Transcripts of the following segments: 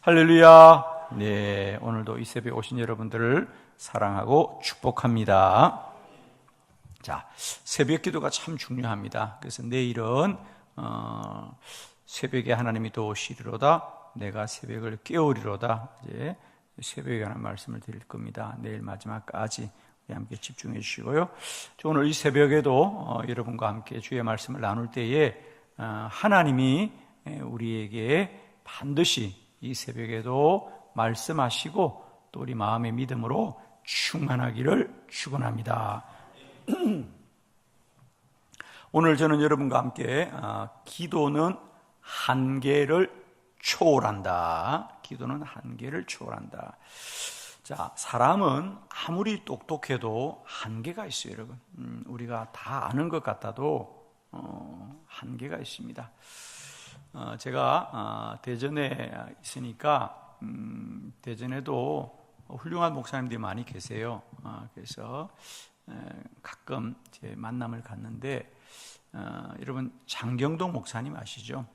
할렐루야. 네, 오늘도 이 새벽에 오신 여러분들을 사랑하고 축복합니다. 자, 새벽 기도가 참 중요합니다. 그래서 내일은 새벽에 하나님이 도우시리로다, 내가 새벽을 깨우리로다, 이제 새벽에 관한 말씀을 드릴 겁니다. 내일 마지막까지 우리 함께 집중해 주시고요. 오늘 이 새벽에도 여러분과 함께 주의 말씀을 나눌 때에 하나님이 우리에게 반드시 이 새벽에도 말씀하시고 또 우리 마음의 믿음으로 충만하기를 축원합니다. 오늘 저는 여러분과 함께 기도는 한계를 초월한다. 기도는 한계를 초월한다. 자, 사람은 아무리 똑똑해도 한계가 있어요, 여러분. 우리가 다 아는 것 같아도 한계가 있습니다. 제가 대전에 있으니까 대전에도 훌륭한 목사님들이 많이 계세요. 그래서 가끔 제 만남을 갖는데 여러분 장경동 목사님 아시죠?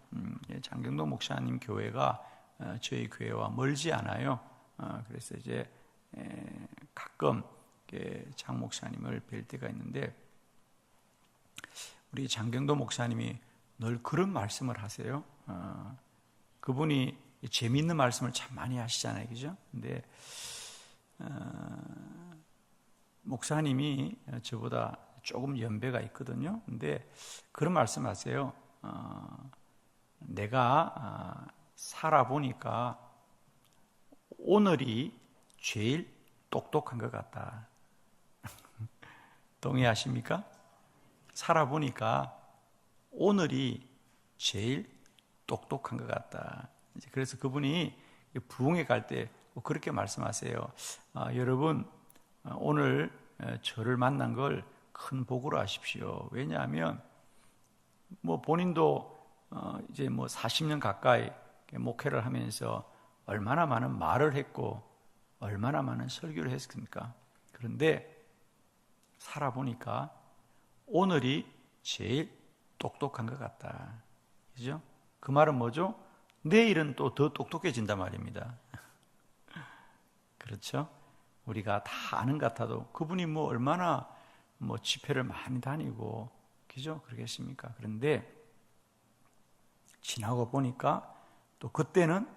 장경동 목사님 교회가 저희 교회와 멀지 않아요. 그래서 이제 가끔 장 목사님을 뵐 때가 있는데 우리 장경동 목사님이 늘 그런 말씀을 하세요. 그분이 재미있는 말씀을 참 많이 하시잖아요, 그죠? 근데 목사님이 저보다 조금 연배가 있거든요. 근데 그런 말씀하세요. 내가 살아보니까 오늘이 제일 똑똑한 것 같다. 동의하십니까? 살아보니까 오늘이 제일 똑똑한 것 같다. 그래서 그분이 부흥회 갈 때 그렇게 말씀하세요. 여러분 오늘 저를 만난 걸 큰 복으로 하십시오. 왜냐하면 뭐 본인도 이제 뭐 40년 가까이 목회를 하면서 얼마나 많은 말을 했고 얼마나 많은 설교를 했습니까? 그런데 살아보니까 오늘이 제일 똑똑한 것 같다. 그죠? 그 말은 뭐죠? 내일은 또 더 똑똑해진단 말입니다. 그렇죠? 우리가 다 아는 것 같아도 그분이 뭐 얼마나 뭐 집회를 많이 다니고, 그죠? 그러겠습니까? 그런데 지나고 보니까 또 그때는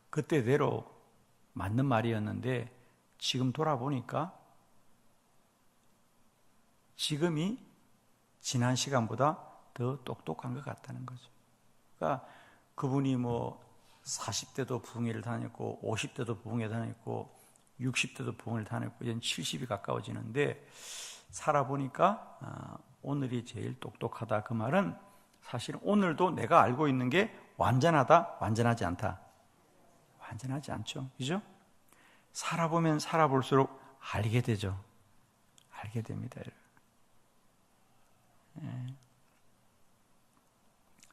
그때대로 맞는 말이었는데 지금 돌아보니까 지금이 지난 시간보다 더 똑똑한 것 같다는 거죠. 그러니까 그분이 뭐 40대도 부흥회를 다녔고 50대도 부흥회 다녔고 60대도 부흥회를 다녔고 이제 70이 가까워지는데 살아보니까 오늘이 제일 똑똑하다. 그 말은 사실 오늘도 내가 알고 있는 게 완전하다, 완전하지 않다. 완전하지 않죠. 그죠? 살아보면 살아볼수록 알게 되죠. 알게 됩니다.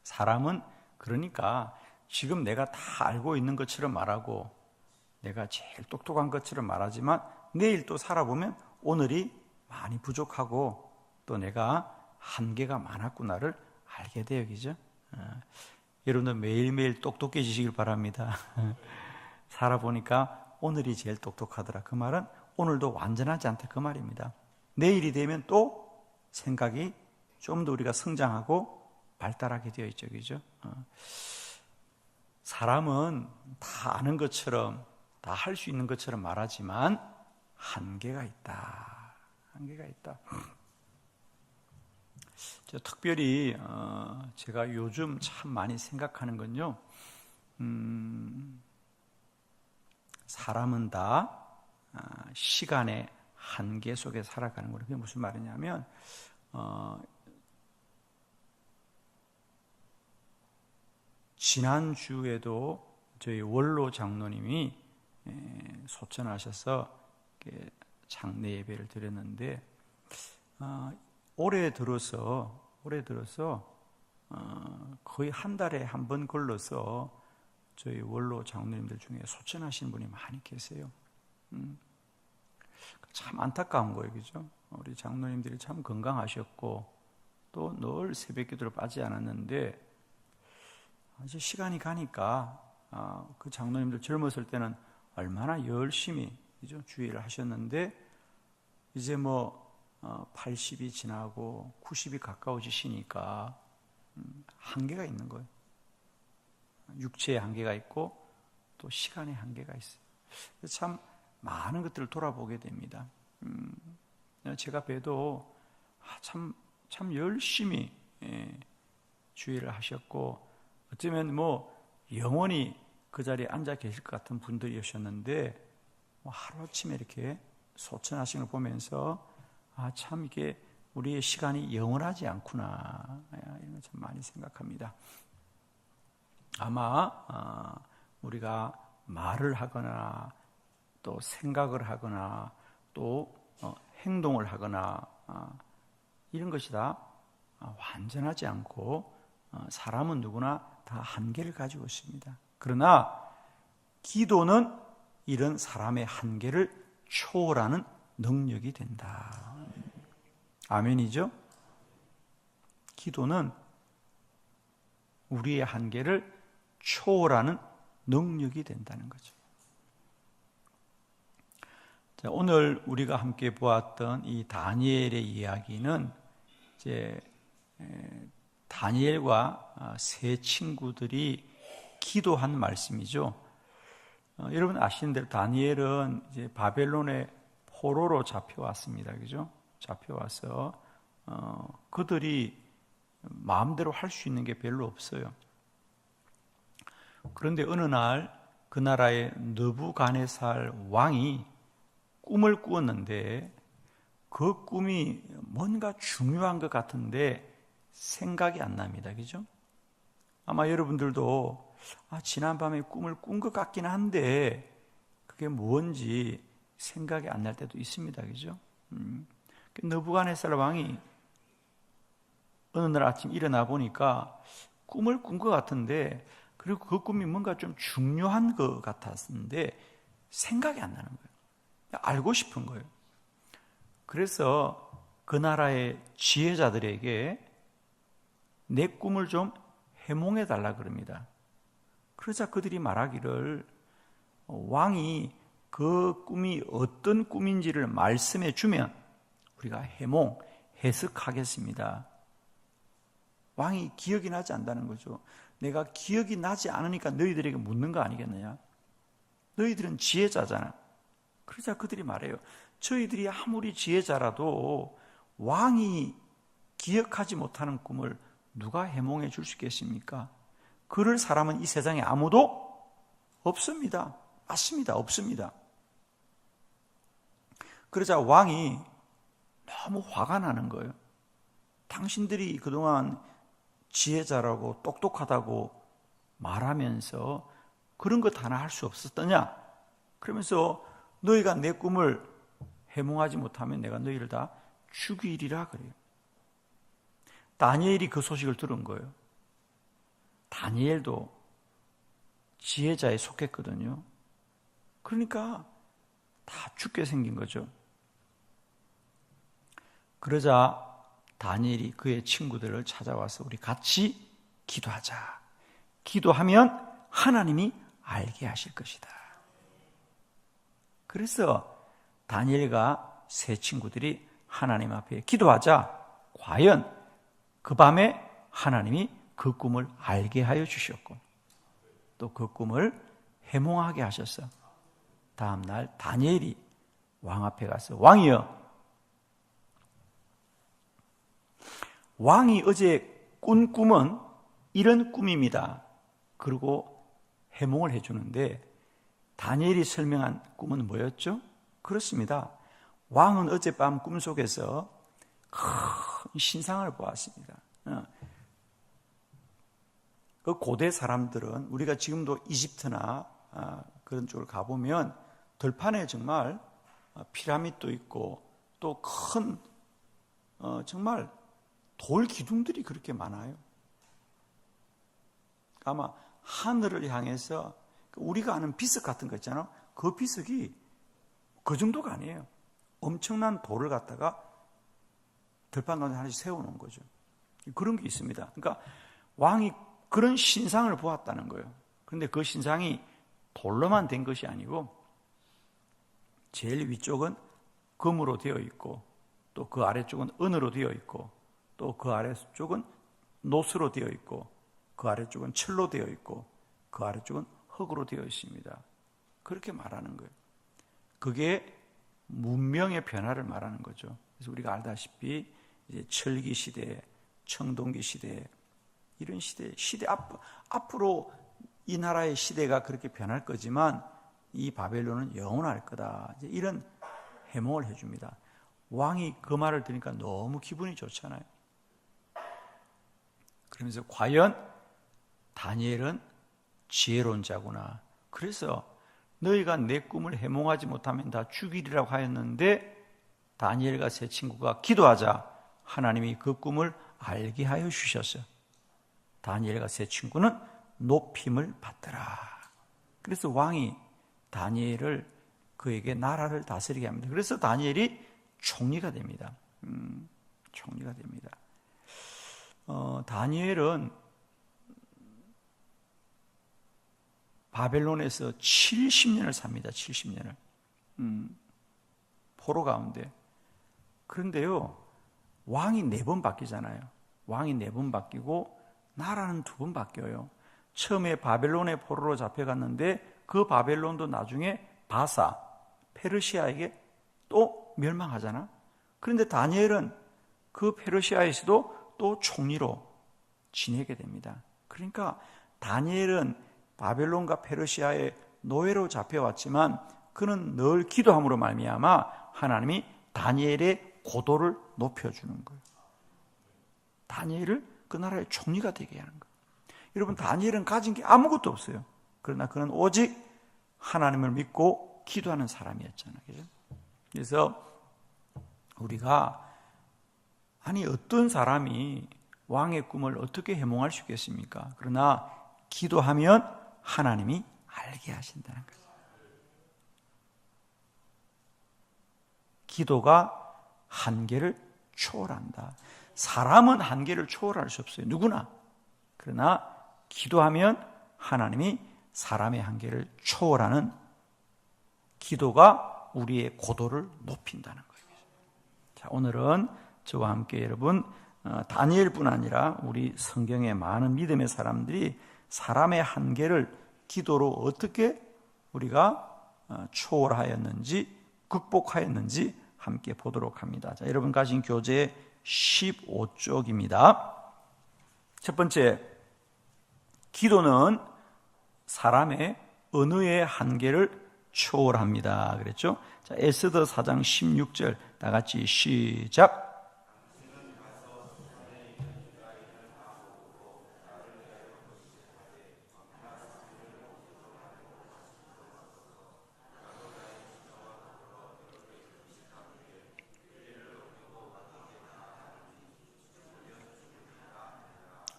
사람은 그러니까 지금 내가 다 알고 있는 것처럼 말하고 내가 제일 똑똑한 것처럼 말하지만 내일 또 살아보면 오늘이 많이 부족하고 또 내가 한계가 많았구나를 알게 돼요. 그죠? 여러분들 매일매일 똑똑해지시길 바랍니다. 살아보니까 오늘이 제일 똑똑하더라. 그 말은 오늘도 완전하지 않다. 그 말입니다. 내일이 되면 또 생각이 좀 더 우리가 성장하고 발달하게 되어 있죠. 그죠? 사람은 다 아는 것처럼 다 할 수 있는 것처럼 말하지만 한계가 있다. 한계가 있다. 특별히 제가 요즘 참 많이 생각하는 건요. 사람은 다 시간의 한계 속에 살아가는 거예요. 그게 무슨 말이냐면 지난주에도 저희 원로 장로님이 소천하셔서 장례 예배를 드렸는데 올해 들어서 거의 한 달에 한 번 걸러서 저희 원로 장로님들 중에 소천하신 분이 많이 계세요. 참 안타까운 거예요. 그죠? 우리 장로님들이 참 건강하셨고 또 늘 새벽 기도를 빠지지 않았는데 이제 시간이 가니까 그 장로님들 젊었을 때는 얼마나 열심히 주의를 하셨는데 이제 80이 지나고 90이 가까워지시니까 한계가 있는 거예요. 육체의 한계가 있고 또 시간의 한계가 있어요. 참 많은 것들을 돌아보게 됩니다. 제가 봬도 참 열심히 주의를 하셨고 어쩌면 영원히 그 자리에 앉아 계실 것 같은 분들이셨는데 하루아침에 이렇게 소천하신 걸 보면서 참 이게 우리의 시간이 영원하지 않구나 이런 걸 참 많이 생각합니다. 아마 우리가 말을 하거나 또 생각을 하거나 또 행동을 하거나 이런 것이 다 완전하지 않고 사람은 누구나 다 한계를 가지고 있습니다. 그러나 기도는 이런 사람의 한계를 초월하는 능력이 된다. 아멘이죠? 기도는 우리의 한계를 초월하는 능력이 된다는 거죠. 자, 오늘 우리가 함께 보았던 이 다니엘의 이야기는 이제 다니엘과 세 친구들이 기도한 말씀이죠. 여러분 아시는 대로 다니엘은 이제 바벨론의 포로로 잡혀왔습니다. 그죠? 잡혀와서 그들이 마음대로 할 수 있는 게 별로 없어요. 그런데 어느 날 그 나라의 느부갓네살 왕이 꿈을 꾸었는데 그 꿈이 뭔가 중요한 것 같은데 생각이 안 납니다. 그죠? 아마 여러분들도 지난밤에 꿈을 꾼 것 같긴 한데 그게 뭔지 생각이 안 날 때도 있습니다. 그죠? 느부갓네살 왕이 어느 날 아침 일어나 보니까 꿈을 꾼 것 같은데 그리고 그 꿈이 뭔가 좀 중요한 것 같았는데 생각이 안 나는 거예요. 알고 싶은 거예요. 그래서 그 나라의 지혜자들에게 내 꿈을 좀 해몽해 달라 그럽니다. 그러자 그들이 말하기를 왕이 그 꿈이 어떤 꿈인지를 말씀해 주면 우리가 해석하겠습니다. 왕이 기억이 나지 않는다는 거죠. 내가 기억이 나지 않으니까 너희들에게 묻는 거 아니겠느냐? 너희들은 지혜자잖아. 그러자 그들이 말해요. 저희들이 아무리 지혜자라도 왕이 기억하지 못하는 꿈을 누가 해몽해 줄 수 있겠습니까? 그럴 사람은 이 세상에 아무도 없습니다. 맞습니다. 없습니다. 그러자 왕이 너무 화가 나는 거예요. 당신들이 그동안 지혜자라고 똑똑하다고 말하면서 그런 것 하나 할 수 없었더냐? 그러면서 너희가 내 꿈을 해몽하지 못하면 내가 너희를 다 죽이리라 그래요. 다니엘이 그 소식을 들은 거예요. 다니엘도 지혜자에 속했거든요. 그러니까 다 죽게 생긴 거죠. 그러자 다니엘이 그의 친구들을 찾아와서 우리 같이 기도하자. 기도하면 하나님이 알게 하실 것이다. 그래서 다니엘과 세 친구들이 하나님 앞에 기도하자 과연 그 밤에 하나님이 그 꿈을 알게 하여 주셨고 또 그 꿈을 해몽하게 하셨어. 다음 날 다니엘이 왕 앞에 가서 왕이여, 왕이 어제 꾼 꿈은 이런 꿈입니다. 그리고 해몽을 해주는데 다니엘이 설명한 꿈은 뭐였죠? 그렇습니다. 왕은 어젯밤 꿈속에서 큰 신상을 보았습니다. 그 고대 사람들은 우리가 지금도 이집트나 그런 쪽을 가보면 들판에 정말 피라미드도 있고 또 큰 정말 돌 기둥들이 그렇게 많아요. 아마 하늘을 향해서 우리가 아는 비석 같은 거 있잖아요. 그 비석이 그 정도가 아니에요. 엄청난 돌을 갖다가 들판 가운데 하나씩 세워놓은 거죠. 그런 게 있습니다. 그러니까 왕이 그런 신상을 보았다는 거예요. 그런데 그 신상이 돌로만 된 것이 아니고 제일 위쪽은 금으로 되어 있고 또 그 아래쪽은 은으로 되어 있고 또 그 아래쪽은 노스로 되어 있고 그 아래쪽은 철로 되어 있고 그 아래쪽은 흙으로 되어 있습니다. 그렇게 말하는 거예요. 그게 문명의 변화를 말하는 거죠. 그래서 우리가 알다시피 이제 철기 시대, 청동기 시대, 이런 시대 앞으로 이 나라의 시대가 그렇게 변할 거지만 이 바벨론은 영원할 거다. 이제 이런 해몽을 해줍니다. 왕이 그 말을 들으니까 너무 기분이 좋잖아요. 그러면서 과연 다니엘은 지혜로운 자구나. 그래서 너희가 내 꿈을 해몽하지 못하면 다 죽이리라고 하였는데 다니엘과 세 친구가 기도하자 하나님이 그 꿈을 알게 하여 주셨어요. 다니엘과 세 친구는 높임을 받더라. 그래서 왕이 다니엘을 그에게 나라를 다스리게 합니다. 그래서 다니엘이 총리가 됩니다. 총리가 됩니다. 다니엘은 바벨론에서 70년을 삽니다. 70년을. 포로 가운데. 그런데요, 왕이 4번 바뀌잖아요. 왕이 4번 바뀌고 나라는 2번 바뀌어요. 처음에 바벨론의 포로로 잡혀갔는데 그 바벨론도 나중에 바사, 페르시아에게 또 멸망하잖아. 그런데 다니엘은 그 페르시아에서도 또 총리로 지내게 됩니다. 그러니까 다니엘은 바벨론과 페르시아의 노예로 잡혀왔지만 그는 늘 기도함으로 말미암아 하나님이 다니엘의 고도를 높여주는 거예요. 다니엘을 그 나라의 총리가 되게 하는 거예요. 여러분, 다니엘은 가진 게 아무것도 없어요. 그러나 그는 오직 하나님을 믿고 기도하는 사람이었잖아요. 그죠? 그래서 우리가 아니 어떤 사람이 왕의 꿈을 어떻게 해몽할 수 있겠습니까? 그러나 기도하면 하나님이 알게 하신다는 거죠. 기도가 한계를 초월한다. 사람은 한계를 초월할 수 없어요. 누구나. 그러나 기도하면 하나님이 사람의 한계를 초월하는 기도가 우리의 고도를 높인다는 거예요. 자, 오늘은 저와 함께 여러분 다니엘뿐 아니라 우리 성경의 많은 믿음의 사람들이 사람의 한계를 기도로 어떻게 우리가 초월하였는지 극복하였는지 함께 보도록 합니다. 자, 여러분 가진 교재 15쪽입니다. 첫 번째, 기도는 사람의 언어의 한계를 초월합니다. 그랬죠? 자, 에스더 4장 16절 다 같이 시작.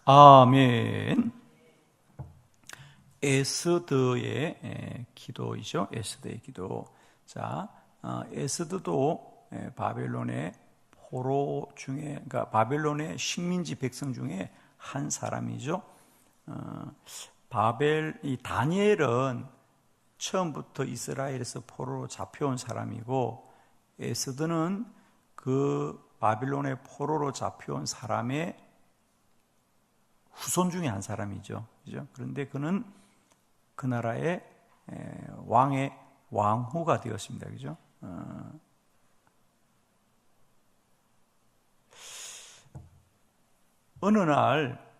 아멘. 에스더의 기도이죠. 에스더의 기도. 자, 에스더도 바벨론의 포로 중에, 그러니까 바벨론의 식민지 백성 중에 한 사람이죠. 이 다니엘은 처음부터 이스라엘에서 포로로 잡혀온 사람이고, 에스더는 그 바벨론의 포로로 잡혀온 사람의 후손 중에 한 사람이죠. 그죠? 그런데 그는 그 나라의 왕의 왕후가 되었습니다. 그죠? 어느 날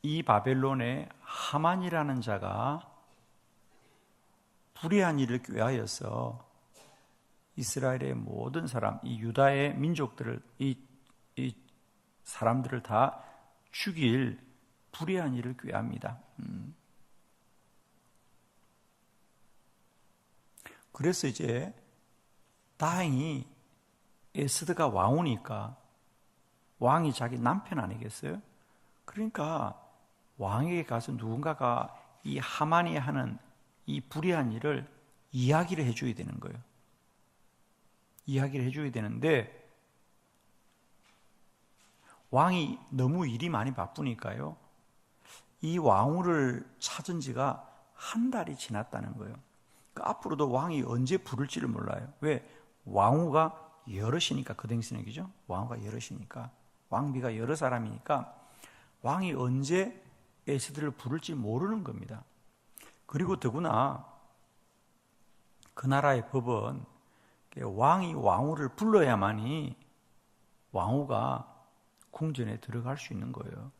이 바벨론의 하만이라는 자가 불의한 일을 꾀하여서 이스라엘의 모든 사람, 이 유다의 민족들을, 이 사람들을 다 죽일 불의한 일을 꾀합니다. 그래서 이제 다행히 에스더가 왕후니까 왕이 자기 남편 아니겠어요? 그러니까 왕에게 가서 누군가가 이 하만이 하는 이 불의한 일을 이야기를 해줘야 되는 거예요. 이야기를 해줘야 되는데 왕이 너무 일이 많이 바쁘니까요, 이 왕후를 찾은 지가 한 달이 지났다는 거예요. 그러니까 앞으로도 왕이 언제 부를지를 몰라요. 왜? 왕후가 여럿이니까, 그 당시는 얘기죠. 왕후가 여럿이니까, 왕비가 여러 사람이니까 왕이 언제 에스더를 부를지 모르는 겁니다. 그리고 더구나 그 나라의 법은 왕이 왕후를 불러야만이 왕후가 궁전에 들어갈 수 있는 거예요.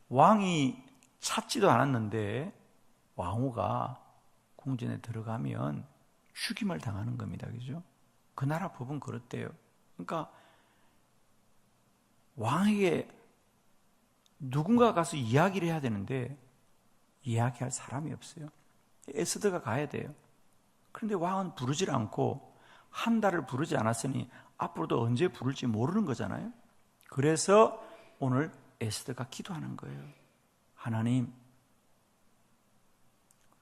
왕이 찾지도 않았는데 왕후가 궁전에 들어가면 죽임을 당하는 겁니다. 그죠? 그 나라 법은 그렇대요. 그러니까 왕에게 누군가 가서 이야기를 해야 되는데 이야기할 사람이 없어요. 에스더가 가야 돼요. 그런데 왕은 부르질 않고 한 달을 부르지 않았으니 앞으로도 언제 부를지 모르는 거잖아요. 그래서 오늘 에스더가 기도하는 거예요. 하나님,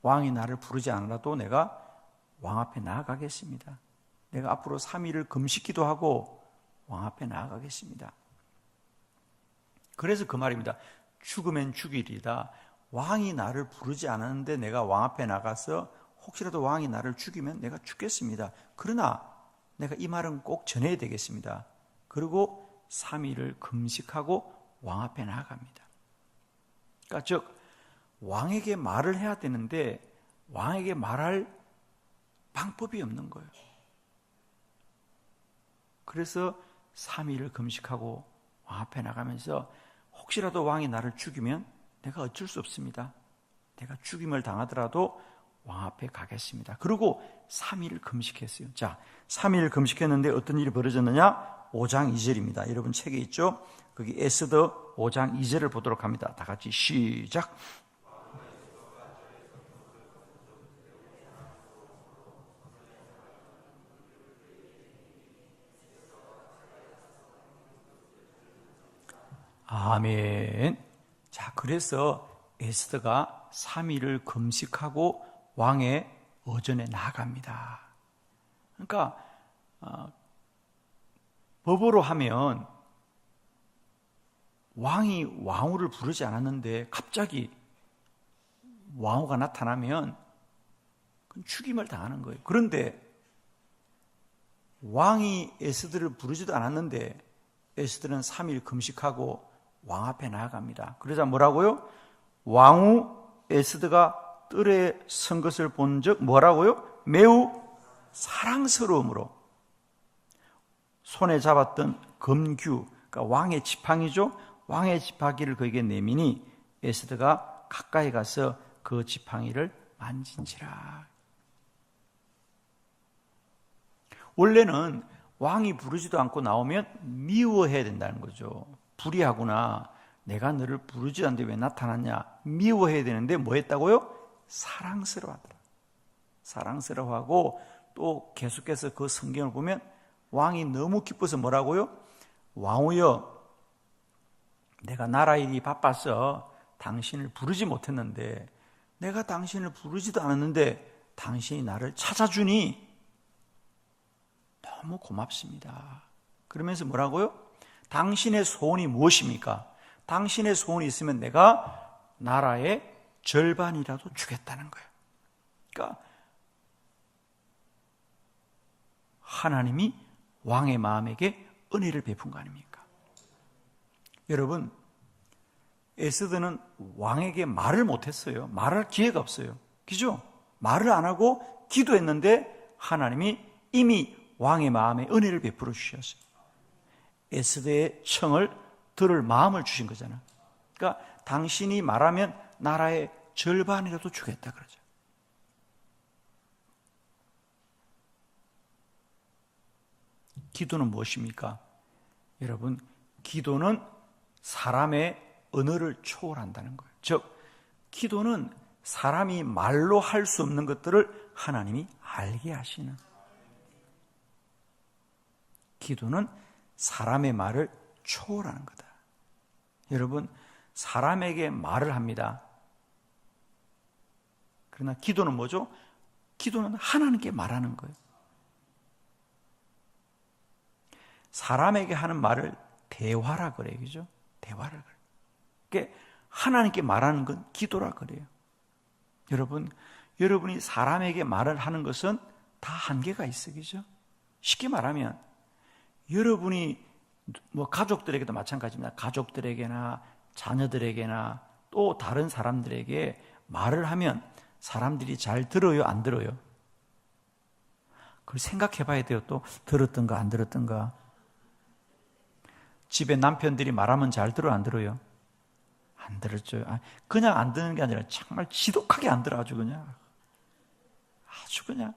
왕이 나를 부르지 않아도 내가 왕 앞에 나아가겠습니다. 내가 앞으로 3일을 금식기도 하고 왕 앞에 나아가겠습니다. 그래서 그 말입니다. 죽으면 죽이리다. 왕이 나를 부르지 않았는데 내가 왕 앞에 나가서 혹시라도 왕이 나를 죽이면 내가 죽겠습니다. 그러나 내가 이 말은 꼭 전해야 되겠습니다. 그리고 3일을 금식하고 왕 앞에 나아갑니다. 그러니까 즉 왕에게 말을 해야 되는데 왕에게 말할 방법이 없는 거예요. 그래서 3일을 금식하고 왕 앞에 나가면서 혹시라도 왕이 나를 죽이면 내가 어쩔 수 없습니다. 내가 죽임을 당하더라도 왕 앞에 가겠습니다. 그리고 3일을 금식했어요. 자, 3일 금식했는데 어떤 일이 벌어졌느냐? 5장 2절입니다. 여러분 책에 있죠? 거기 에스더 5장 2절을 보도록 합니다. 다 같이 시작. 아멘. 자, 그래서 에스더가 3일을 금식하고 왕의 어전에 나아갑니다. 그러니까 법으로 하면 왕이 왕후를 부르지 않았는데 갑자기 왕후가 나타나면 그건 죽임을 당하는 거예요. 그런데 왕이 에스더를 부르지도 않았는데 에스더는 3일 금식하고 왕 앞에 나아갑니다. 그러자 뭐라고요? 왕후 에스더가 뜰에 선 것을 본 적 뭐라고요? 매우 사랑스러움으로 손에 잡았던 금규, 그러니까 왕의 지팡이죠. 왕의 지팡이를 그에게 내미니 에스더가 가까이 가서 그 지팡이를 만진지라. 원래는 왕이 부르지도 않고 나오면 미워해야 된다는 거죠. 불의하구나. 내가 너를 부르지 않는데 왜 나타났냐. 미워해야 되는데 뭐 했다고요? 사랑스러워하더라. 사랑스러워하고 또 계속해서 그 성경을 보면 왕이 너무 기뻐서 뭐라고요? 왕후여, 내가 나라 일이 바빠서 당신을 부르지 못했는데 내가 당신을 부르지도 않았는데 당신이 나를 찾아주니 너무 고맙습니다. 그러면서 뭐라고요? 당신의 소원이 무엇입니까? 당신의 소원이 있으면 내가 나라의 절반이라도 주겠다는 거예요. 그러니까 하나님이 왕의 마음에게 은혜를 베푼 거 아닙니까? 여러분, 에스더는 왕에게 말을 못했어요. 말할 기회가 없어요. 그죠? 말을 안 하고 기도했는데 하나님이 이미 왕의 마음에 은혜를 베풀어 주셨어요. 에스더의 청을 들을 마음을 주신 거잖아요. 그러니까 당신이 말하면 나라의 절반이라도 주겠다 그러죠. 기도는 무엇입니까? 여러분, 기도는 사람의 언어를 초월한다는 거예요. 즉, 기도는 사람이 말로 할 수 없는 것들을 하나님이 알게 하시는. 기도는 사람의 말을 초월하는 거다. 여러분, 사람에게 말을 합니다. 그러나 기도는 뭐죠? 기도는 하나님께 말하는 거예요. 사람에게 하는 말을 대화라 그래요. 그죠? 대화를 그래요. 그러니까 하나님께 말하는 건 기도라 그래요. 여러분이 사람에게 말을 하는 것은 다 한계가 있어, 그죠? 쉽게 말하면 여러분이 뭐 가족들에게도 마찬가지입니다. 가족들에게나 자녀들에게나 또 다른 사람들에게 말을 하면 사람들이 잘 들어요, 안 들어요? 그걸 생각해 봐야 돼요. 또 들었던가 안 들었던가. 집에 남편들이 말하면 잘 들어, 안 들어요? 안 들었죠. 그냥 안 듣는 게 아니라 정말 지독하게 안 들어. 아주 그냥.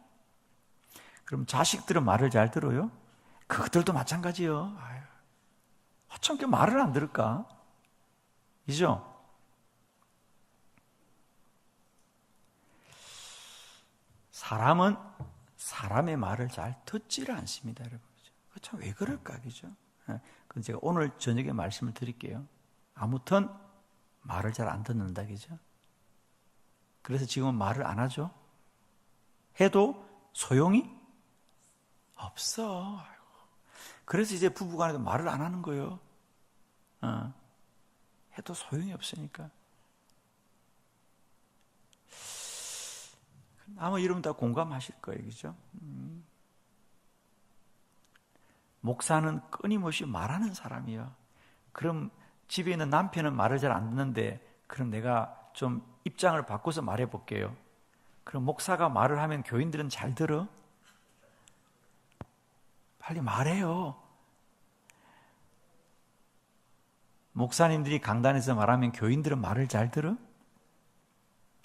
그럼 자식들은 말을 잘 들어요? 그것들도 마찬가지요. 어쩜 그 말을 안 들을까? 이죠? 사람은 사람의 말을 잘 듣지를 않습니다, 여러분. 참 왜 그럴까, 그죠? 그래서 제가 오늘 저녁에 말씀을 드릴게요. 아무튼 말을 잘 안 듣는다, 그죠? 그래서 지금은 말을 안 하죠? 해도 소용이 없어. 그래서 이제 부부간에도 말을 안 하는 거예요. 해도 소용이 없으니까. 아마 여러분 다 공감하실 거예요, 그죠? 목사는 끊임없이 말하는 사람이에요. 그럼 집에 있는 남편은 말을 잘 안 듣는데, 그럼 내가 좀 입장을 바꿔서 말해 볼게요. 그럼 목사가 말을 하면 교인들은 잘 들어? 빨리 말해요. 목사님들이 강단에서 말하면 교인들은 말을 잘 들어?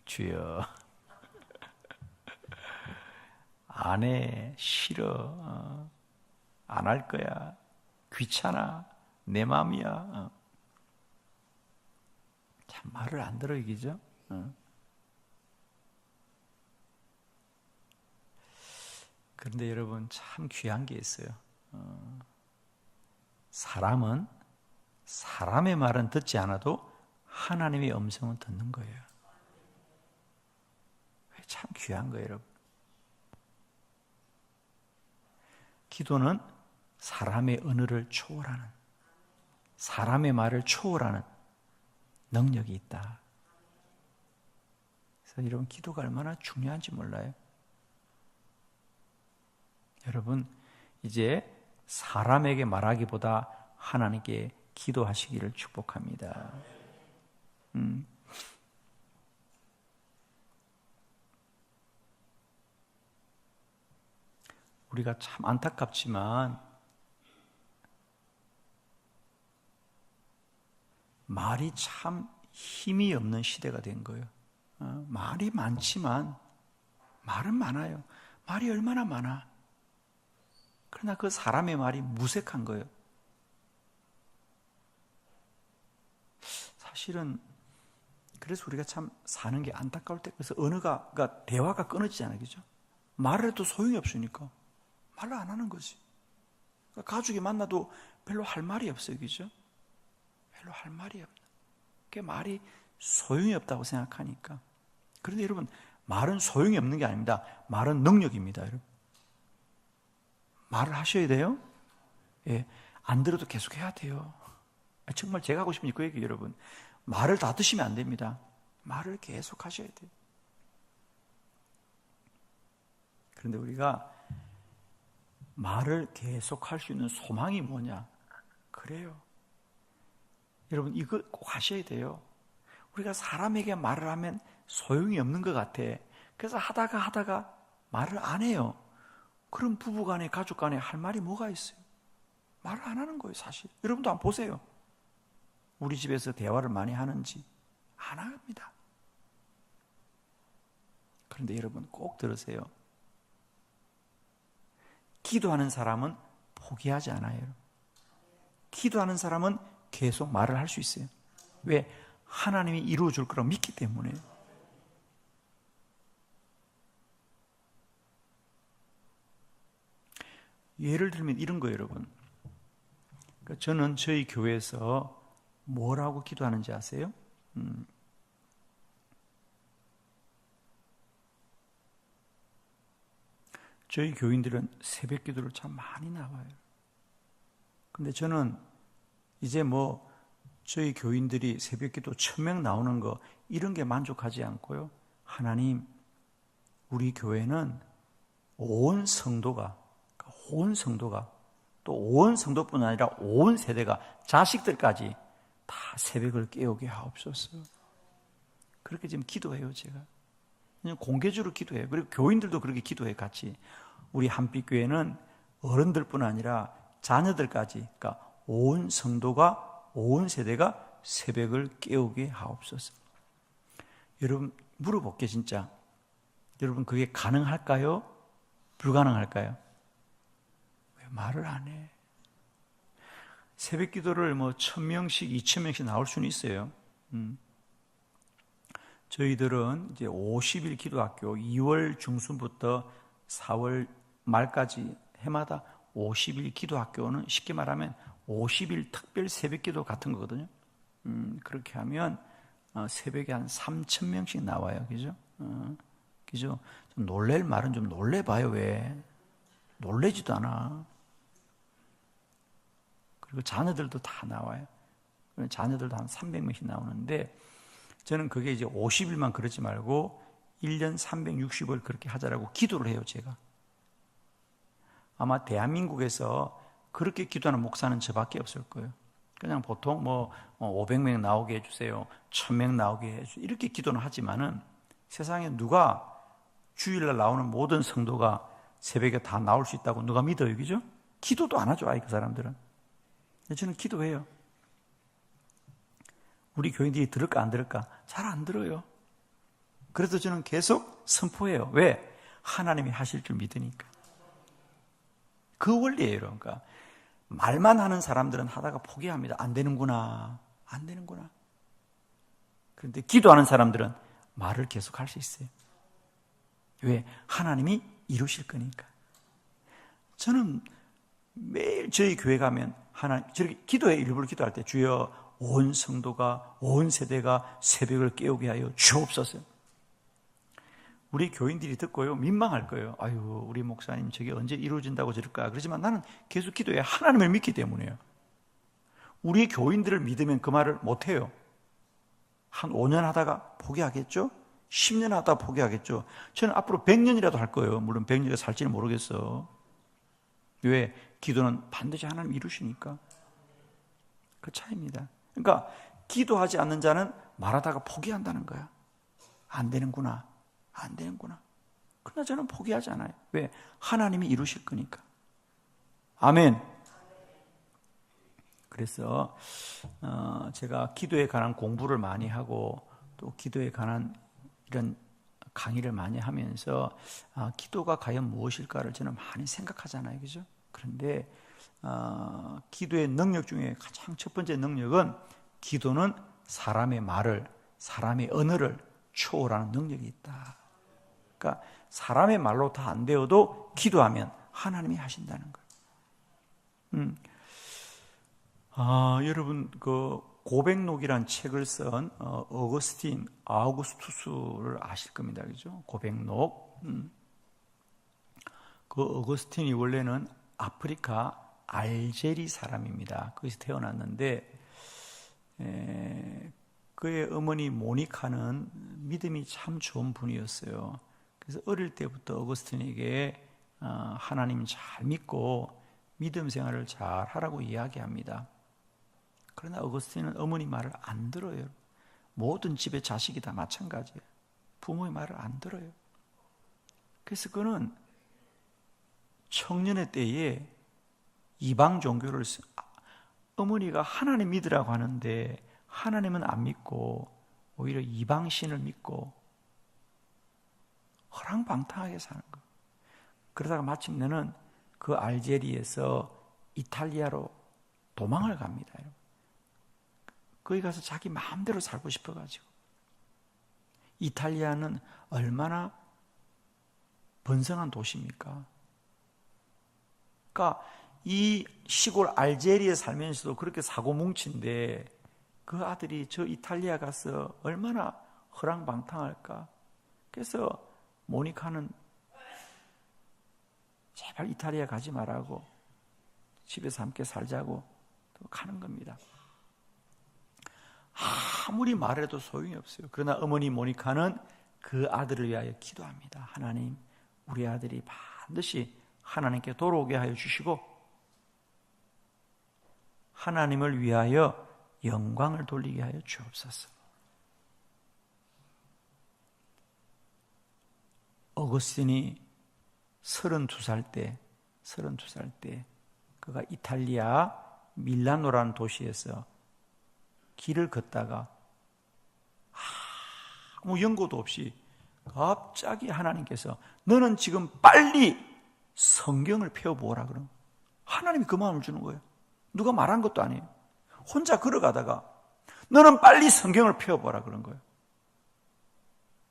주여. 안 해. 싫어. 안 할 거야. 귀찮아. 내 마음이야. 참 말을 안 들어, 이기죠? 그런데 여러분 참 귀한 게 있어요. 사람은 사람의 말은 듣지 않아도 하나님의 음성은 듣는 거예요. 참 귀한 거예요, 여러분. 기도는 사람의 언어를 초월하는, 사람의 말을 초월하는 능력이 있다. 그래서 여러분 기도가 얼마나 중요한지 몰라요? 여러분 이제 사람에게 말하기보다 하나님께 기도하시기를 축복합니다. 우리가 참 안타깝지만 말이 참 힘이 없는 시대가 된 거예요. 말이 많지만 말은 많아요. 말이 얼마나 많아. 그러나 그 사람의 말이 무색한 거예요. 사실은 그래서 우리가 참 사는 게 안타까울 때, 그래서 언어가, 그러니까 대화가 끊어지잖아요, 그죠? 말을 해도 소용이 없으니까 말을 안 하는 거지. 그러니까 가족이 만나도 별로 할 말이 없어요, 그죠? 별로 할 말이 없나. 그게 말이 소용이 없다고 생각하니까. 그런데 여러분, 말은 소용이 없는 게 아닙니다. 말은 능력입니다, 여러분. 말을 하셔야 돼요. 예, 안 들어도 계속 해야 돼요. 정말 제가 하고 싶은 그 얘기, 여러분. 말을 다 드시면 안 됩니다. 말을 계속 하셔야 돼요. 그런데 우리가 말을 계속 할 수 있는 소망이 뭐냐? 그래요. 여러분, 이거 꼭 하셔야 돼요. 우리가 사람에게 말을 하면 소용이 없는 것 같아. 그래서 하다가 말을 안 해요. 그럼 부부간에, 가족간에 할 말이 뭐가 있어요? 말을 안 하는 거예요, 사실. 여러분도 한번 보세요. 우리 집에서 대화를 많이 하는지. 안 합니다. 그런데 여러분 꼭 들으세요. 기도하는 사람은 포기하지 않아요. 기도하는 사람은 계속 말을 할 수 있어요. 왜? 하나님이 이루어 줄 거라고 믿기 때문에. 예를 들면 이런 거예요, 여러분. 그러니까 저는 저희 교회에서 뭐라고 기도하는지 아세요? 저희 교인들은 새벽 기도를 참 많이 나와요. 근데 저는 이제 저희 교인들이 새벽기도 1000명 나오는 거 이런 게 만족하지 않고요. 하나님, 우리 교회는 온 성도가 또 온 성도뿐 아니라 온 세대가 자식들까지 다 새벽을 깨우게 하옵소서. 그렇게 지금 기도해요, 제가. 그냥 공개적으로 기도해요. 그리고 교인들도 그렇게 기도해요, 같이. 우리 한빛교회는 어른들뿐 아니라 자녀들까지, 그러니까 온 성도가, 온 세대가 새벽을 깨우게 하옵소서. 여러분, 물어볼게, 진짜. 여러분, 그게 가능할까요? 불가능할까요? 왜 말을 안 해? 새벽 기도를 1000명씩, 2000명씩 나올 수는 있어요. 저희들은 이제 50일 기도학교 2월 중순부터 4월 말까지 해마다 50일 기도학교는 쉽게 말하면 50일 특별 새벽 기도 같은 거거든요. 그렇게 하면 새벽에 한 3000명씩 나와요. 그죠? 그죠? 좀 놀랄 말은 좀 놀래봐요. 왜? 놀래지도 않아. 그리고 자녀들도 다 나와요. 자녀들도 한 300명씩 나오는데 저는 그게 이제 50일만 그러지 말고 1년 360일 그렇게 하자라고 기도를 해요, 제가. 아마 대한민국에서 그렇게 기도하는 목사는 저밖에 없을 거예요. 그냥 보통 500명 나오게 해주세요, 1000명 나오게 해주세요, 이렇게 기도는 하지만은 세상에 누가 주일날 나오는 모든 성도가 새벽에 다 나올 수 있다고 누가 믿어요, 그죠? 기도도 안 하죠, 아예 그 사람들은. 저는 기도해요. 우리 교인들이 들을까 안 들을까? 잘 안 들어요. 그래서 저는 계속 선포해요. 왜? 하나님이 하실 줄 믿으니까. 그 원리예요. 그러니까 말만 하는 사람들은 하다가 포기합니다. 안 되는구나. 안 되는구나. 그런데 기도하는 사람들은 말을 계속 할 수 있어요. 왜? 하나님이 이루실 거니까. 저는 매일 저희 교회 가면 저렇게 기도해, 일부러 기도할 때 주여 온 성도가, 온 세대가 새벽을 깨우게 하여 주옵소서. 우리 교인들이 듣고요, 민망할 거예요. 아유, 우리 목사님 저게 언제 이루어진다고 저럴까? 그렇지만 나는 계속 기도해. 하나님을 믿기 때문이에요. 우리 교인들을 믿으면 그 말을 못해요. 한 5년 하다가 포기하겠죠? 10년 하다가 포기하겠죠? 저는 앞으로 100년이라도 할 거예요. 물론 100년이라 살지는 모르겠어. 왜? 기도는 반드시 하나님 이루시니까. 그 차이입니다. 그러니까 기도하지 않는 자는 말하다가 포기한다는 거야. 안 되는구나. 안 되는구나. 그러나 저는 포기하지 않아요. 왜? 하나님이 이루실 거니까. 아멘. 그래서 제가 기도에 관한 공부를 많이 하고 또 기도에 관한 이런 강의를 많이 하면서 기도가 과연 무엇일까를 저는 많이 생각하잖아요. 그죠? 그런데 기도의 능력 중에 가장 첫 번째 능력은 기도는 사람의 말을, 사람의 언어를 초월하는 능력이 있다. 그러니까 사람의 말로 다 안 되어도 기도하면 하나님이 하신다는 거예요. 여러분 그 고백록이란 책을 쓴 어거스틴 아우구스투스를 아실 겁니다. 그죠? 고백록. 그 어거스틴이 원래는 아프리카 알제리 사람입니다. 거기서 태어났는데 그의 어머니 모니카는 믿음이 참 좋은 분이었어요. 그래서 어릴 때부터 어거스틴에게 하나님 잘 믿고 믿음 생활을 잘 하라고 이야기합니다. 그러나 어거스틴은 어머니 말을 안 들어요. 모든 집의 자식이 다 마찬가지예요. 부모의 말을 안 들어요. 그래서 그는 청년의 때에 이방 종교를 어머니가 하나님 믿으라고 하는데 하나님은 안 믿고 오히려 이방신을 믿고 허랑방탕하게 사는 거예요. 그러다가 마침내는 그 알제리에서 이탈리아로 도망을 갑니다. 거기 가서 자기 마음대로 살고 싶어가지고. 이탈리아는 얼마나 번성한 도시입니까? 그러니까 이 시골 알제리에 살면서도 그렇게 사고뭉치인데 그 아들이 저 이탈리아 가서 얼마나 허랑방탕할까? 그래서 모니카는 제발 이탈리아 가지 말라고 집에서 함께 살자고 또 가는 겁니다. 아무리 말해도 소용이 없어요. 그러나 어머니 모니카는 그 아들을 위하여 기도합니다. 하나님, 우리 아들이 반드시 하나님께 돌아오게 하여 주시고 하나님을 위하여 영광을 돌리게 하여 주옵소서. 어거스틴이 32살 때 그가 이탈리아 밀라노라는 도시에서 길을 걷다가 아무 연고도 없이 갑자기 하나님께서 너는 지금 빨리 성경을 펴보라 그럼 하나님이 그 마음을 주는 거예요. 누가 말한 것도 아니에요. 혼자 걸어가다가 너는 빨리 성경을 펴보라 그런 거예요.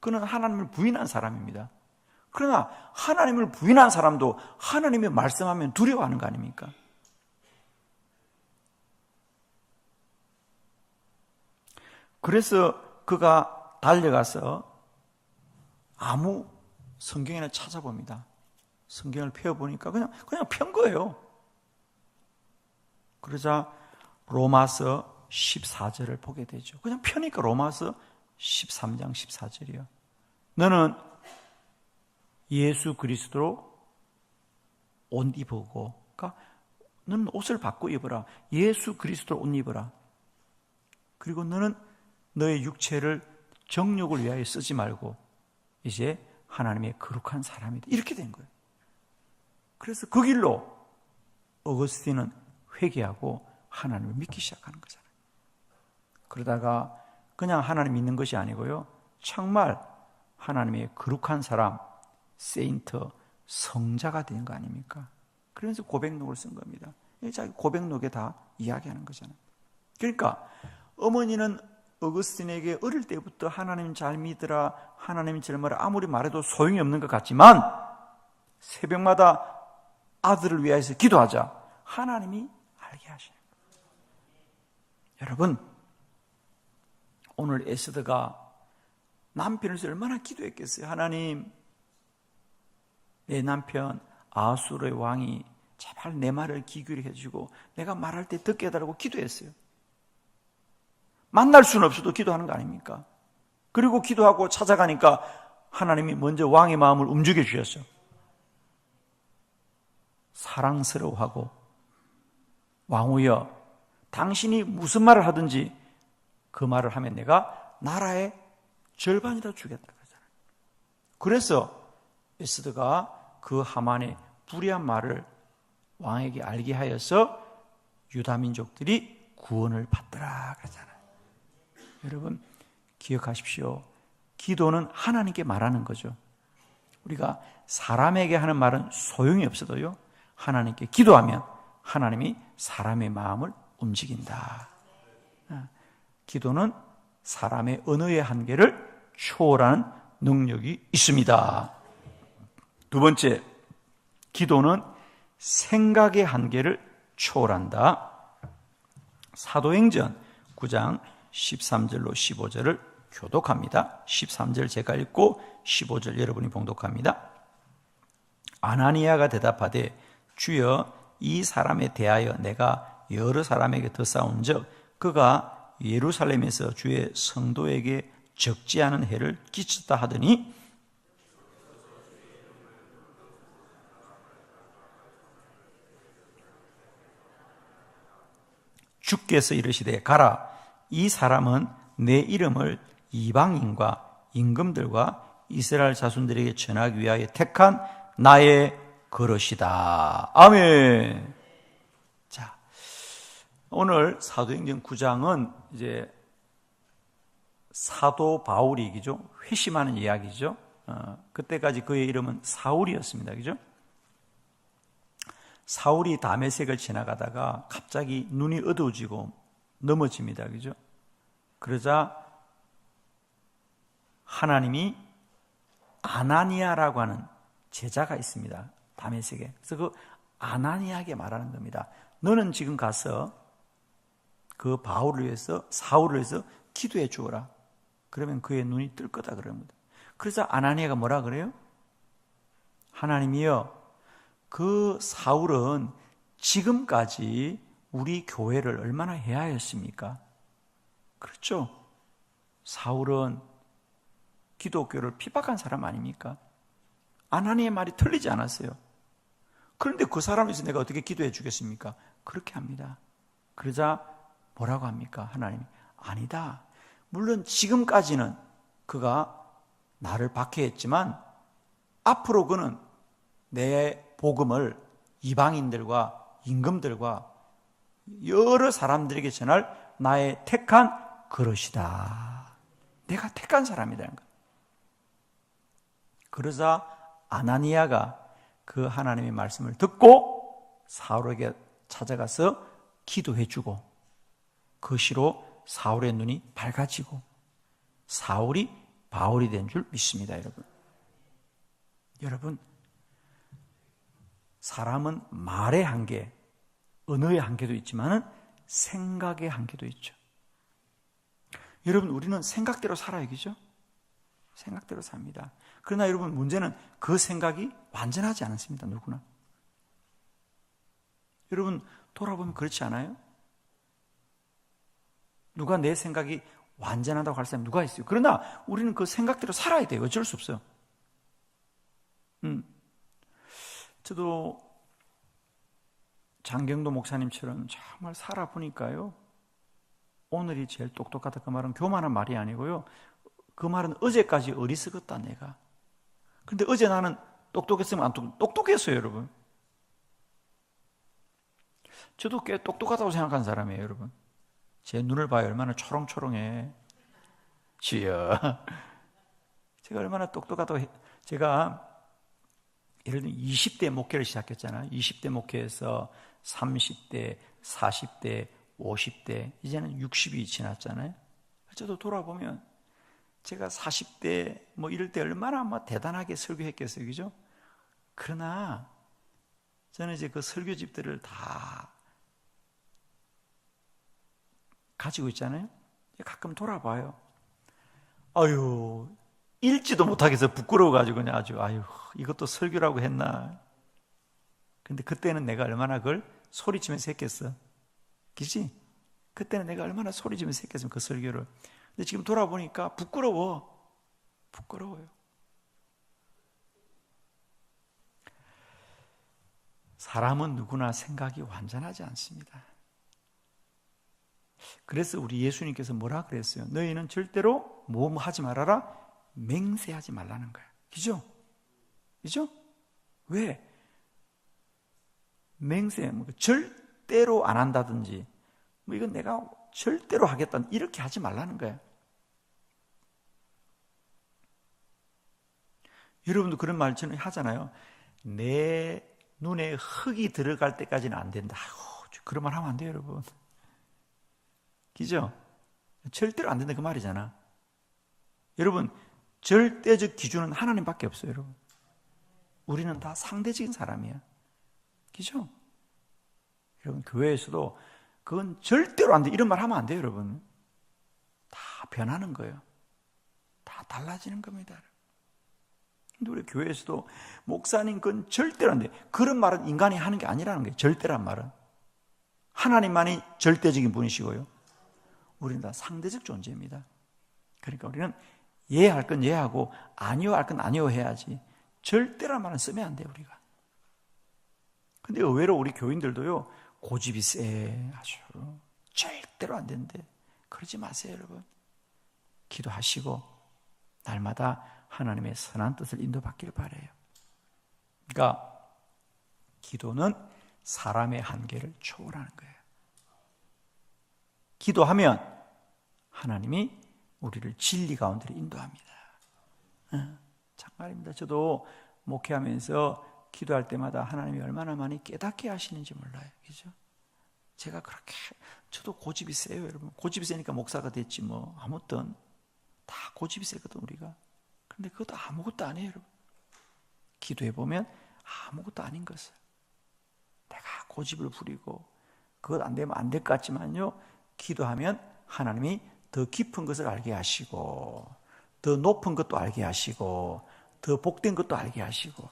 그는 하나님을 부인한 사람입니다. 그러나 하나님을 부인한 사람도 하나님의 말씀하면 두려워하는 거 아닙니까? 그래서 그가 달려가서 아무 성경이나 찾아봅니다. 성경을 펴보니까 그냥 편 거예요. 그러자 로마서 14절을 보게 되죠. 그냥 펴니까 로마서 13장 14절이요. 너는 예수 그리스도로 옷 입고, 그러니까 너는 옷을 바꿔 입어라. 예수 그리스도로 옷 입어라. 그리고 너는 너의 육체를 정욕을 위하여 쓰지 말고 이제 하나님의 거룩한 사람이 돼. 이렇게 된 거예요. 그래서 그 길로 어거스틴은 회개하고 하나님을 믿기 시작하는 거잖아요. 그러다가 그냥 하나님 믿는 것이 아니고요. 정말 하나님의 거룩한 사람, 세인트, 성자가 된 거 아닙니까? 그래서 고백록을 쓴 겁니다. 자기 고백록에 다 이야기하는 거잖아요. 그러니까 어머니는 어거스틴에게 어릴 때부터 하나님 잘 믿으라, 하나님 젊어라 아무리 말해도 소용이 없는 것 같지만 새벽마다 아들을 위해서 기도하자. 하나님이 알게 하시는 거예요. 여러분, 오늘 에스더가 남편을 위해서 얼마나 기도했겠어요. 하나님, 내 남편 아수르의 왕이 제발 내 말을 귀 기울여 해주고 내가 말할 때 듣게 해달라고 기도했어요. 만날 수는 없어도 기도하는 거 아닙니까? 그리고 기도하고 찾아가니까 하나님이 먼저 왕의 마음을 움직여 주셨어요. 사랑스러워하고 왕후여 당신이 무슨 말을 하든지 그 말을 하면 내가 나라의 절반이라 주겠다 그러잖아요. 그래서 에스더가 그 하만의 불의한 말을 왕에게 알게 하여서 유다 민족들이 구원을 받더라 그러잖아요. 여러분 기억하십시오. 기도는 하나님께 말하는 거죠. 우리가 사람에게 하는 말은 소용이 없어도요, 하나님께 기도하면 하나님이 사람의 마음을 움직인다. 기도는 사람의 언어의 한계를 초월하는 능력이 있습니다. 두 번째, 기도는 생각의 한계를 초월한다. 사도행전 9장 13절로 15절을 교독합니다. 13절 제가 읽고 15절 여러분이 봉독합니다. 아나니아가 대답하되 주여 이 사람에 대하여 내가 여러 사람에게 더싸운즉 그가 예루살렘에서 주의 성도에게 적지 않은 해를 끼쳤다 하더니 주께서 이르시되 가라. 이 사람은 내 이름을 이방인과 임금들과 이스라엘 자손들에게 전하기 위하여 택한 나의 그릇이다. 아멘. 자, 오늘 사도행전 9장은 이제 사도 바울이 그죠? 회심하는 이야기죠. 그때까지 그의 이름은 사울이었습니다. 그죠? 사울이 다메섹을 지나가다가 갑자기 눈이 어두워지고 넘어집니다. 그죠? 그러자 하나님이 아나니아라고 하는 제자가 있습니다. 다메섹에. 그래서 그 아나니아에게 말하는 겁니다. 너는 지금 가서 그 바울을 위해서, 사울을 위해서 기도해 주어라. 그러면 그의 눈이 뜰 거다 그럽니다. 그래서 아나니아가 뭐라 그래요? 하나님이여, 그 사울은 지금까지 우리 교회를 얼마나 해하였습니까? 그렇죠? 사울은 기독교를 핍박한 사람 아닙니까? 아나니의 말이 틀리지 않았어요. 그런데 그 사람에 대해서 내가 어떻게 기도해 주겠습니까? 그렇게 합니다. 그러자 뭐라고 합니까? 하나님이 아니다. 물론 지금까지는 그가 나를 박해했지만 앞으로 그는 내 복음을 이방인들과 임금들과 여러 사람들에게 전할 나의 택한 그릇이다. 내가 택한 사람이라는 것. 그러자 아나니아가 그 하나님의 말씀을 듣고 사울에게 찾아가서 기도해주고 그 시로 사울의 눈이 밝아지고 사울이 바울이 된 줄 믿습니다. 여러분 사람은 말의 한계, 언어의 한계도 있지만 생각의 한계도 있죠. 여러분 우리는 생각대로 살아요. 그죠? 생각대로 삽니다. 그러나 여러분 문제는 그 생각이 완전하지 않습니다. 누구나. 여러분 돌아보면 그렇지 않아요? 누가 내 생각이 완전하다고 할 사람이 누가 있어요? 그러나 우리는 그 생각대로 살아야 돼요. 어쩔 수 없어요. 저도 장경도 목사님처럼 정말 살아보니까요, 오늘이 제일 똑똑하다 그 말은 교만한 말이 아니고요, 그 말은 어제까지 어리석었다 내가. 근데 어제 나는 똑똑했으면 안 똑똑했어요. 여러분 저도 꽤 똑똑하다고 생각하는 사람이에요. 여러분 제 눈을 봐요. 얼마나 초롱초롱해. 주여. 제가 얼마나 똑똑하다고. 제가 예를 들면 20대 목회를 시작했잖아요. 20대 목회에서 30대, 40대, 50대, 이제는 60이 지났잖아요. 저도 돌아보면 제가 40대 뭐 이럴 때 얼마나 대단하게 설교했겠어요. 그죠? 그러나 저는 이제 그 설교집들을 다 가지고 있잖아요. 가끔 돌아봐요. 아유, 읽지도 못하겠어. 부끄러워가지고 그냥 아주, 아유, 이것도 설교라고 했나. 근데 그때는 내가 얼마나 그걸 소리치면서 했겠어. 그치? 그때는 내가 얼마나 소리치면서 했겠으면 그 설교를. 근데 지금 돌아보니까 부끄러워요. 사람은 누구나 생각이 완전하지 않습니다. 그래서 우리 예수님께서 뭐라 그랬어요? 너희는 절대로 뭐 하지 말아라? 맹세하지 말라는 거예요. 그죠? 그죠? 왜? 맹세, 절대로 안 한다든지, 이건 내가 절대로 하겠다, 이렇게 하지 말라는 거예요. 여러분도 그런 말 저는 하잖아요. 내 눈에 흙이 들어갈 때까지는 안 된다. 아이고, 그런 말 하면 안 돼요, 여러분. 그죠? 절대로 안 된다 그 말이잖아. 여러분 절대적 기준은 하나님밖에 없어요. 여러분 우리는 다 상대적인 사람이야. 그죠? 여러분 교회에서도 그건 절대로 안 돼 이런 말 하면 안 돼요. 여러분 다 변하는 거예요. 다 달라지는 겁니다. 근데 우리 교회에서도 목사님 그건 절대로 안 돼, 그런 말은 인간이 하는 게 아니라는 거예요. 절대란 말은 하나님만이 절대적인 분이시고요, 우리는 다 상대적 존재입니다. 그러니까 우리는 예할 건 예하고 아니요 할 건 아니요 해야지 절대란 말은 쓰면 안 돼요. 우리가. 근데 의외로 우리 교인들도요 고집이 세. 아주 절대로 안 되는데 그러지 마세요. 여러분 기도하시고 날마다 하나님의 선한 뜻을 인도받길 바라요. 그러니까 기도는 사람의 한계를 초월하는 거예요. 기도하면 하나님이 우리를 진리 가운데로 인도합니다. 정말입니다. 저도 목회하면서 기도할 때마다 하나님이 얼마나 많이 깨닫게 하시는지 몰라요. 그죠? 제가 그렇게, 저도 고집이 세요, 여러분. 고집이 세니까 목사가 됐지 뭐. 아무튼 다 고집이 세거든 우리가. 그런데 그것도 아무것도 아니에요, 여러분. 기도해보면 아무것도 아닌 것을. 내가 고집을 부리고 그것 안 되면 안 될 것 같지만요, 기도하면 하나님이 더 깊은 것을 알게 하시고 더 높은 것도 알게 하시고 더 복된 것도 알게 하시고.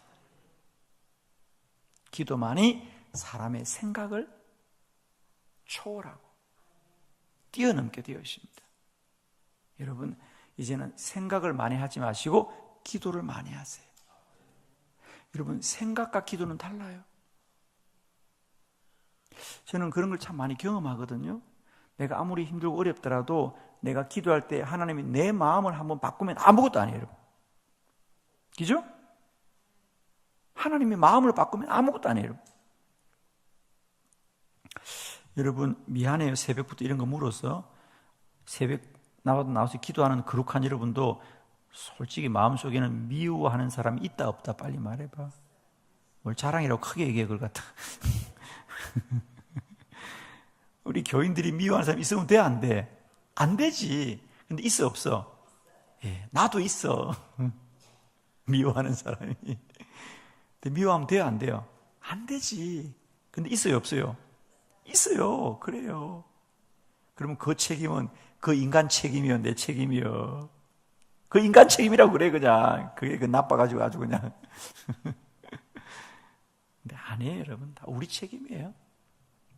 기도만이 사람의 생각을 초월하고 뛰어넘게 되어 있습니다. 여러분, 이제는 생각을 많이 하지 마시고 기도를 많이 하세요. 여러분, 생각과 기도는 달라요. 저는 그런 걸 참 많이 경험하거든요. 내가 아무리 힘들고 어렵더라도 내가 기도할 때 하나님이 내 마음을 한번 바꾸면 아무것도 아니에요, 여러분. 그죠? 하나님이 마음을 바꾸면 아무것도 아니에요, 여러분. 여러분, 미안해요. 새벽부터 이런 거 물어서. 새벽 나와서 기도하는 거룩한 여러분도 솔직히 마음속에는 미워하는 사람이 있다 없다 빨리 말해봐. 뭘 자랑이라고 크게 얘기해 그걸 갖다. 우리 교인들이 미워하는 사람 있으면 돼, 안 돼? 안 되지. 근데 있어 없어? 예, 나도 있어. 미워하는 사람이. 근데 미워하면 돼요, 안 돼요? 안 되지. 근데 있어요, 없어요? 있어요. 그래요. 그러면 그 책임은 그 인간 책임이요, 내 책임이요. 그 인간 책임이라고 그래, 그냥. 그게 나빠가지고 아주 그냥. 근데 아니에요, 여러분. 다 우리 책임이에요.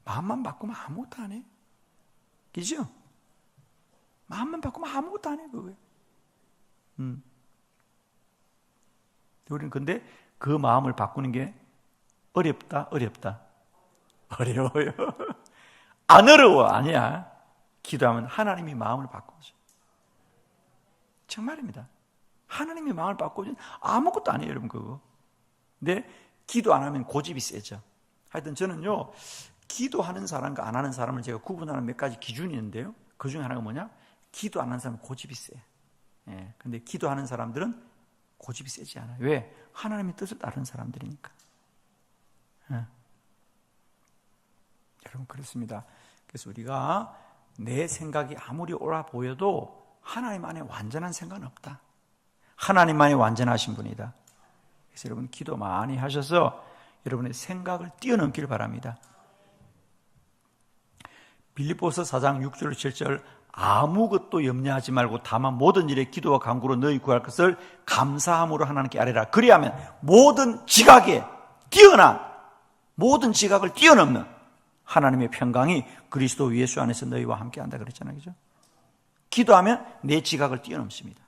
마음만 바꾸면 아무것도 안 해. 그죠? 마음만 바꾸면 아무것도 안 해, 그거예요. 우리는 근데 그 마음을 바꾸는 게 어렵다, 어렵다. 어려워요. 안 어려워, 아니야. 기도하면 하나님이 마음을 바꿔줘. 정말입니다. 하나님이 마음을 바꿔주면 아무것도 아니에요, 여러분, 그거. 근데 기도 안 하면 고집이 세죠. 하여튼 저는요, 기도하는 사람과 안 하는 사람을 제가 구분하는 몇 가지 기준이 있는데요. 그 중에 하나가 뭐냐? 기도 안 하는 사람은 고집이 세. 예, 근데 기도하는 사람들은 고집이 세지 않아요. 왜? 하나님의 뜻을 따르는 사람들이니까. 예. 여러분, 그렇습니다. 그래서 우리가 내 생각이 아무리 옳아 보여도 하나님 안에 완전한 생각은 없다. 하나님만이 완전하신 분이다. 그래서 여러분, 기도 많이 하셔서 여러분의 생각을 뛰어넘기를 바랍니다. 빌립보서 4장 6절 7절 아무것도 염려하지 말고 다만 모든 일에 기도와 간구로 너희 구할 것을 감사함으로 하나님께 아뢰라. 그리하면 모든 지각에 뛰어난 모든 지각을 뛰어넘는 하나님의 평강이 그리스도 예수 안에서 너희와 함께 한다 그랬잖아요. 그죠? 기도하면 내 지각을 뛰어넘습니다.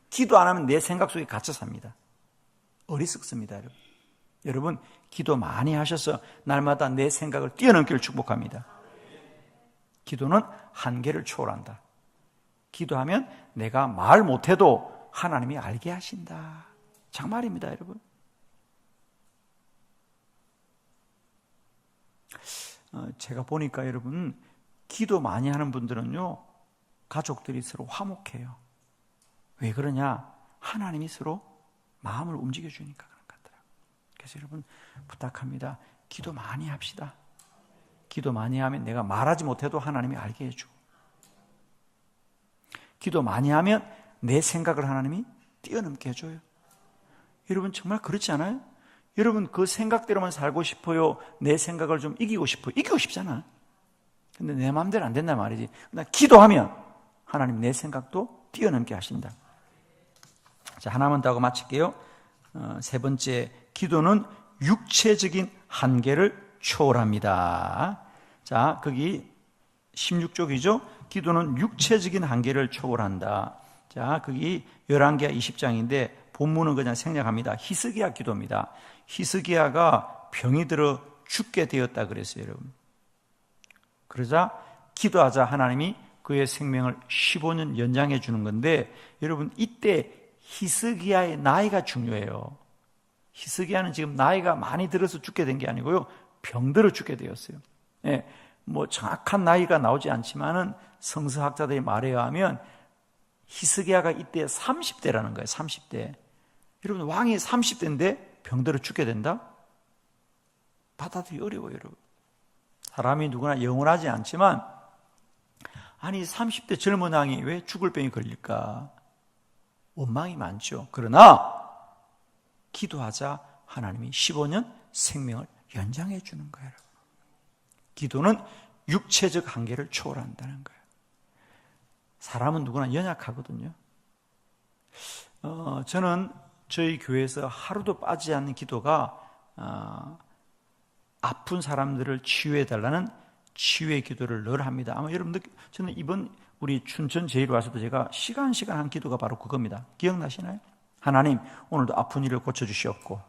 기도 안 하면 내 생각 속에 갇혀 삽니다. 어리석습니다, 여러분. 여러분, 기도 많이 하셔서 날마다 내 생각을 뛰어넘기를 축복합니다. 기도는 한계를 초월한다. 기도하면 내가 말 못해도 하나님이 알게 하신다. 정말입니다, 여러분. 제가 보니까 여러분, 기도 많이 하는 분들은요, 가족들이 서로 화목해요. 왜 그러냐? 하나님이 서로 마음을 움직여주니까 그런 것 같더라고요. 그래서 여러분, 부탁합니다. 기도 많이 합시다. 기도 많이 하면 내가 말하지 못해도 하나님이 알게 해주고, 기도 많이 하면 내 생각을 하나님이 뛰어넘게 해줘요. 여러분, 정말 그렇지 않아요? 여러분, 그 생각대로만 살고 싶어요? 내 생각을 좀 이기고 싶어요? 이기고 싶잖아. 근데 내 마음대로 안 된단 말이지. 나 기도하면 하나님 내 생각도 뛰어넘게 하신다. 자, 하나만 더 하고 마칠게요. 세 번째, 기도는 육체적인 한계를 초월합니다. 자, 거기 16쪽이죠. 기도는 육체적인 한계를 초월한다. 자, 거기 11기하 20장인데 본문은 그냥 생략합니다. 히스기야 기도입니다. 히스기야가 병이 들어 죽게 되었다 그랬어요, 여러분. 그러자 기도하자 하나님이 그의 생명을 15년 연장해 주는 건데, 여러분, 이때 히스기야의 나이가 중요해요. 히스기야는 지금 나이가 많이 들어서 죽게 된 게 아니고요, 병들어 죽게 되었어요. 예, 뭐 정확한 나이가 나오지 않지만은 성서학자들의 말에 의하면 히스기야가 이때 30대라는 거예요. 30대. 여러분, 왕이 30대인데 병들어 죽게 된다? 받아들이기 어려워요, 여러분. 사람이 누구나 영원하지 않지만, 아니 30대 젊은 왕이 왜 죽을 병이 걸릴까? 원망이 많죠. 그러나 기도하자 하나님이 15년 생명을 연장해 주는 거예요. 기도는 육체적 한계를 초월한다는 거예요. 사람은 누구나 연약하거든요. 저는 저희 교회에서 하루도 빠지지 않는 기도가 아픈 사람들을 치유해 달라는 치유의 기도를 늘 합니다. 아마 여러분들, 저는 이번 우리 춘천 제일 와서도 제가 시간 한 기도가 바로 그겁니다. 기억나시나요? 하나님, 오늘도 아픈 이를 고쳐주시옵고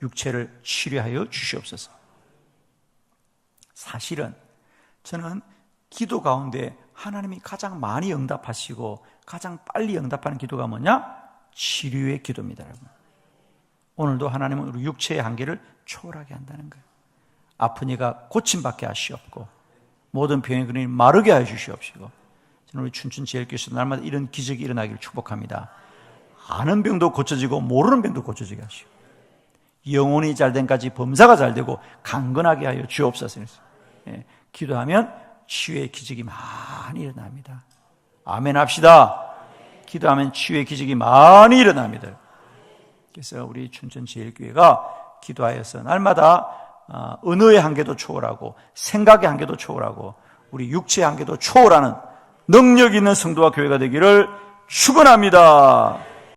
육체를 치료하여 주시옵소서. 사실은 저는 기도 가운데 하나님이 가장 많이 응답하시고 가장 빨리 응답하는 기도가 뭐냐? 치료의 기도입니다, 여러분. 오늘도 하나님은 우리 육체의 한계를 초월하게 한다는 거예요. 아픈 이가 고침받게 하시옵고 모든 병의 근원이 마르게 하여 주시옵시고, 저는 우리 춘천제일교회에서 날마다 이런 기적이 일어나기를 축복합니다. 아는 병도 고쳐지고 모르는 병도 고쳐지게 하시고 영혼이 잘된까지 범사가 잘되고 강건하게 하여 주옵소서. 예, 기도하면 치유의 기적이 많이 일어납니다. 아멘 합시다. 기도하면 치유의 기적이 많이 일어납니다. 그래서 우리 춘천제일교회가 기도하여서 날마다 언어의 한계도 초월하고 생각의 한계도 초월하고 우리 육체의 한계도 초월하는 능력 있는 성도와 교회가 되기를 축원합니다.